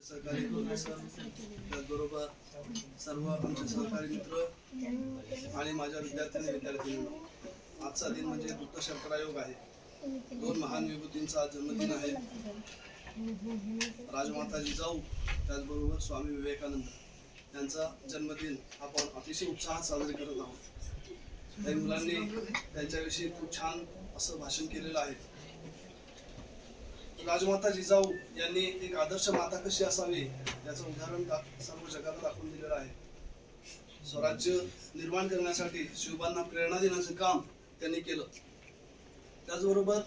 सहकारी प्रोफेसर, त्याचबरोबर सर्व आमचे सहकारी मित्र आणि माझ्या विद्यार्थ्यांनो, आजचा दिन म्हणजे दुत्त शर्करा योग आहे. दोन महान विभूतींचा आज जन्मदिन आहे. राजमाता जिजाऊ त्याचबरोबर स्वामी विवेकानंद यांचा जन्मदिन आपण अतिशय उत्साहात साजरे करत आहोत. काही मुलांनी त्यांच्याविषयी खूप छान असं भाषण केलेलं आहे. राजमाता जिजाऊ यांनी एक आदर्श माता कशी असावी याचं उदाहरण सर्व जगाला दाखवून दिलेलं आहे. स्वराज्य निर्माण करण्यासाठी शिवबांना प्रेरणा देण्याचं काम त्यांनी केलं. त्याचबरोबर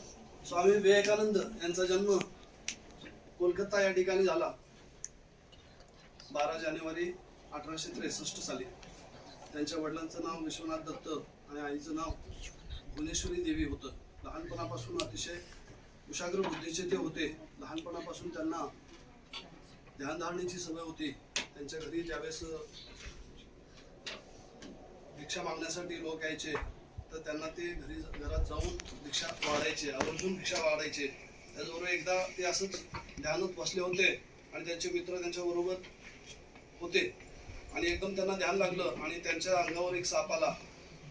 स्वामी विवेकानंद यांचा जन्म कोलकाता या ठिकाणी झाला 12 जानेवारी 1863 साली. त्यांच्या वडिलांचं नाव विश्वनाथ दत्त आणि आईचं नाव भुवनेश्वरी देवी होतं. लहानपणापासून अतिशय कुशाग्र बुद्धीचे ते होते. लहानपणापासून त्यांना ध्यानधारणेची सवय होती. त्यांच्या घरी ज्यावेळेस भिक्षा मागण्यासाठी लोक यायचे तर त्यांना ते घरात जाऊन भिक्षा वाढायचे, आवर्जून भिक्षा वाढायचे. त्याचबरोबर एकदा ते असंच ध्यानात बसले होते आणि त्यांचे मित्र त्यांच्या बरोबर होते आणि एकदम त्यांना ध्यान लागलं आणि त्यांच्या अंगावर एक साप आला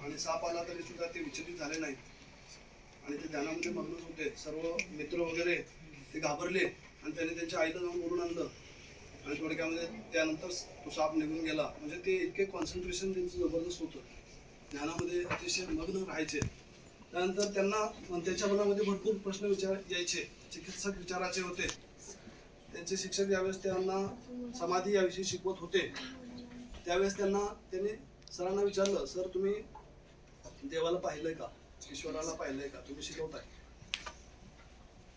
आणि साप आला तरी सुद्धा ते विचलित झाले नाहीत आणि ते ध्यानामध्ये मग्नच होते. सर्व मित्र वगैरे ते घाबरले आणि त्यांनी त्यांच्या आईला जाऊन बोलून आणलं आणि थोडक्यामध्ये त्यानंतर तो साप निघून गेला. म्हणजे ते इतके कॉन्सन्ट्रेशन त्यांचं जबरदस्त होतं, ध्यानामध्ये अतिशय मग्न राहायचे. त्यानंतर त्यांना त्यांच्या मनामध्ये भरपूर प्रश्न यायचे, चिकित्सक विचाराचे होते. त्यांचे शिक्षक ज्यावेळेस त्यांना समाधी याविषयी शिकवत होते त्यावेळेस त्यांनी सरांना विचारलं, सर तुम्ही देवाला पाहिलंय का, ईश्वराला पाहिलंय का, तुम्ही शिकवताय.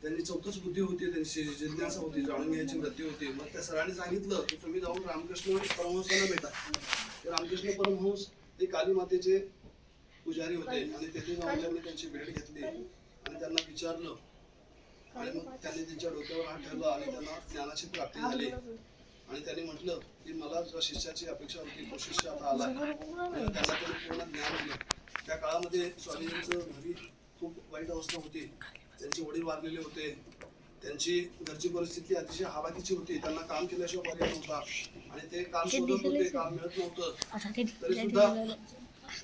त्यांनी चौकस बुद्धी होती, त्यांची जिज्ञासा होती, जाणून घ्यायची वृत्ती होती. मग त्या सरांनी सांगितलं की तुम्ही जाऊन रामकृष्ण परमहंसांना भेटा. रामकृष्ण परमहंस हे काली मातेचे पुजारी होते आणि तेथे जाऊन त्यांनी त्यांची भेट घेतली आणि त्यांना विचारलं आणि मग त्यांनी त्यांच्या डोक्यावर हात ठेवला आणि त्यांना ज्ञानाची प्राप्ती झाली आणि त्यांनी म्हटलं की मला ज्या शिष्याची अपेक्षा होती तो शिष्य आता आला आणि त्यांना त्यांनी पूर्ण ज्ञान दिलं. त्या काळामध्ये स्वामीजींचं घरी खूप वाईट अवस्था होती. त्यांचे वडील वारलेले होते. त्यांची घरची परिस्थिती अतिशय हालाकीची होती. त्यांना काम केल्याशिवाय पर्याय नव्हता आणि ते काम शोधत होते, काम मिळत नव्हतं. तरी सुद्धा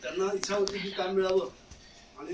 त्यांना इच्छा होती की काम मिळावं आणि